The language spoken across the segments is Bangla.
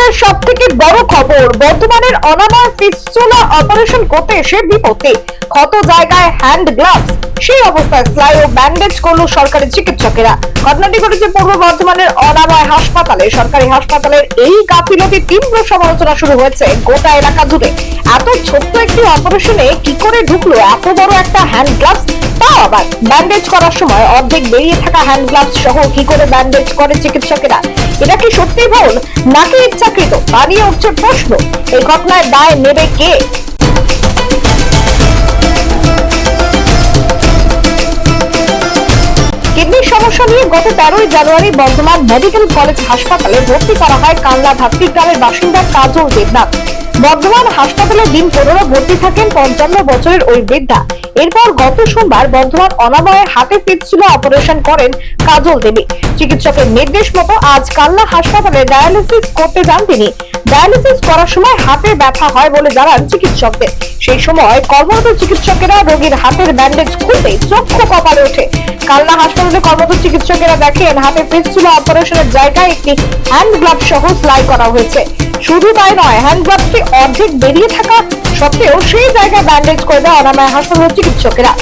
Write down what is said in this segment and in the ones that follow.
এখনকার সবথেকে বড় খবর, বর্ধমানের অনাময় ফিস্টুলা অপারেশন করতে এসে বিপত্তি, ক্ষত জায়গায় হ্যান্ড গ্লাভস, সেই অবস্থায় সেলাই ও ব্যান্ডেজ করলো সরকারি চিকিৎসকেরা। ঘটনাটি ঘটেছে পূর্ব বর্ধমানের অনাময় হাসপাতালে। সরকারি হাসপাতালের এই গাফিলতির তীব্র সমালোচনা শুরু হয়েছে গোটা এলাকা জুড়ে। এত ছোট্ট একটি অপারেশনে কি করে ঢুকলো এত বড় একটা হ্যান্ড গ্লাভস, তাও আবার ব্যান্ডেজ করার সময় অর্ধেক বেরিয়ে থাকা হ্যান্ড গ্লাভস সহ কি করে ব্যান্ডেজ করে চিকিৎসকেরা? এটা কি সত্যি ভুল নাকি ইচ্ছাকৃত, তা নিয়ে উঠছে প্রশ্ন। এই ঘটনায় দায় নেবে কে? কিডনির সমস্যা নিয়ে গত 13ই জানুয়ারি বর্ধমান মেডিকেল কলেজ হাসপাতালে ভর্তি করা হয় কানলা ধাত্রী গ্রামের বাসিন্দা কাজল দেবনাথ। বর্ধমান হাসপাতালে দিন 15 ভর্তি থাকেন 55 বছরের ওই বৃদ্ধা। এরপর গত সোমবার বর্ধমান অনাময়ে হাতে ফিস্টুলা অপারেশন করেন কাজল দেবী। চিকিৎসকের নির্দেশ মতো আজ কানলা হাসপাতালে ডায়ালিসিস করতে যান তিনি। ডায়ালিসিস করার সময় হাতে ব্যথা হয় বলে জানান চিকিৎসকদের। সেই সময় কর্মরত চিকিৎসকেরা রোগীর হাতের ব্যান্ডেজ খুলতে চক্ষু কপালে ওঠে। কালনা হাসপাতালে কর্মরত চিকিৎসকেরা দেখেন হাতে ফিস্টুলা অপারেশনের জায়গায় একটি হ্যান্ড গ্লাভ সহ সেলাই করা হয়েছে। শুধু তাই নয়, হ্যান্ড গ্লাভটি অর্ধেক বেরিয়ে থাকা সত্ত্বেও সেই জায়গায় ব্যান্ডেজ করে দেয় অনাময় হাসপাতালের চিকিৎসকেরা,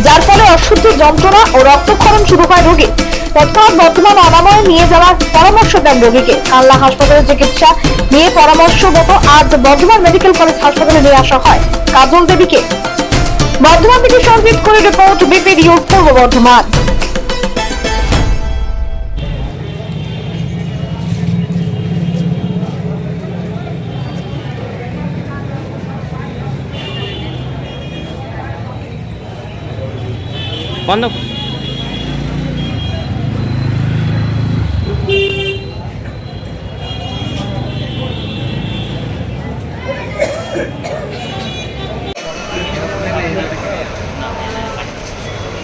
যার ফলে অসহ্য যন্ত্রণা ও রক্তক্ষরণ শুরু হয় রোগীর। তৎক্ষণাৎ বর্তমান অনাময়ে নিয়ে যাওয়ার পরামর্শ দেন রোগীকে। কানলা হাসপাতালের চিকিৎসা নিয়ে পরামর্শগত আজ বর্ধমান মেডিকেল কলেজ হাসপাতালে নিয়ে আসা হয় কাজল দেবীকে। বর্ধমান থেকে সঞ্জিত করে রিপোর্ট বিপি নিউজ পূর্ব বর্ধমান। বন্ধ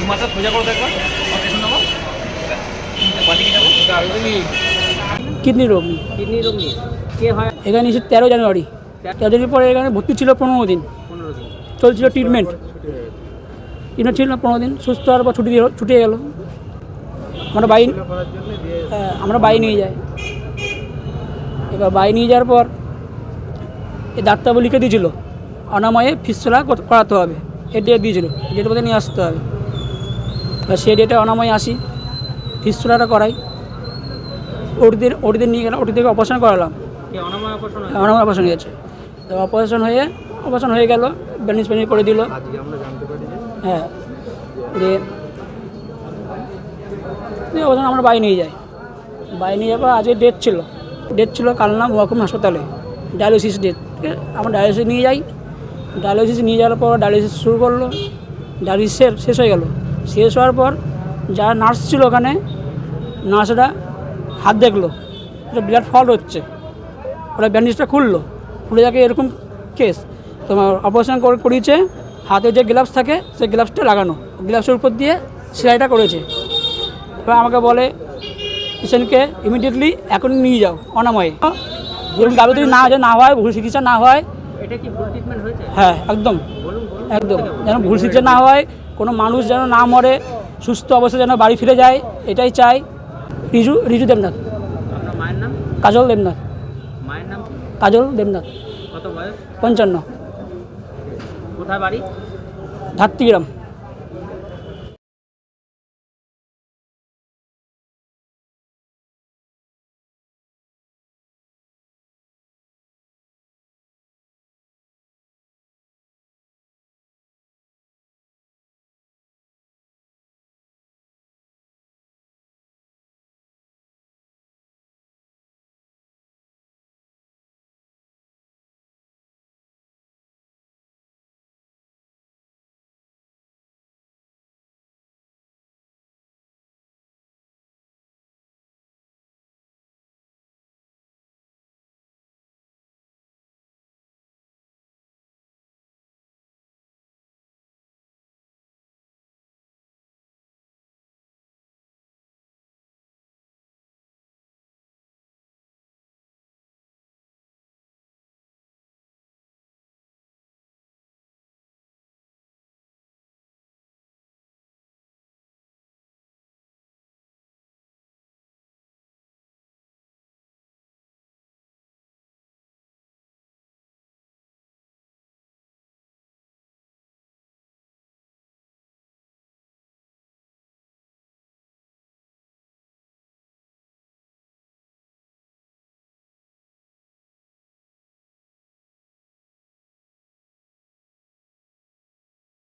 মাথা সোজা করে দেখবা। কিডনি রোগ নিয়ে কে হয় এখানে এসে 13 জানুয়ারি। 13 দিন পরে এখানে ভর্তি ছিল 15 দিন চলছিল ট্রিটমেন্ট ছিল 15 দিন। সুস্থ হওয়ার পর ছুটে গেল। আমরা বাই নিয়ে যাই। এবার বাই নিয়ে যাওয়ার পর এই ডাক্তারবাবু লিখে দিয়েছিল অনাময়ে ফিস্টুলা করাতে হবে। এই ডেট দিয়েছিল, ডেটের মধ্যে নিয়ে আসতে হবে। এবার সেই ডেটে অনাময়ে আসি, ফিস্টুলাটা করাই। ওটিদের নিয়ে গেলাম, ওটি থেকে অপারেশন করালাম। অনাময় অপারেশন হয়েছে। তো অপারেশন হয়ে গেল, ব্যান্ডেজ করে দিল। হ্যাঁ, আমরা বাই নিয়ে যাই। বাই নিয়ে যাওয়ার আজকে ডেট ছিল কালনা মহকুম হাসপাতালে ডায়ালিসিস ডেট। আমরা ডায়ালিসিস নিয়ে যাই। ডায়ালিসিস নিয়ে যাওয়ার পর ডায়ালিসিস শুরু করলো। ডায়ালিসিস শেষ হয়ে গেল। শেষ হওয়ার পর যারা নার্স ছিল ওখানে, নার্সরা হাত দেখলো এটা ব্লাড ফল হচ্ছে। ওরা ব্যান্ডেজটা খুলে যাকে এরকম কেস তোমার অপারেশন করিয়েছে। হাতে যে গ্লাভস থাকে সেই গ্লাভসটা লাগানো, গ্লাভসের উপর দিয়ে সেলাইটা করেছে। এবার আমাকে বলে পেশেন্টকে ইমিডিয়েটলি এখন নিয়ে যাও অনাময়ে। যেরকম গাড়ি যদি না হয়, ভুল চিকিৎসা না হয়। এটা কি ভুল ট্রিটমেন্ট হয়েছে? হ্যাঁ, একদম যেন ভুল চিকিৎসা না হয়, কোনো মানুষ যেন না মরে, সুস্থ অবস্থায় যেন বাড়ি ফিরে যায়, এটাই চাই। রিজু দেবনাথ। আপনার মায়ের নাম? কাজল দেবনাথ। মায়ের নাম? কাজল দেবনাথ। কত বয়স? 55। কোথায় বাড়ি? ধাত্রী গ্রাম।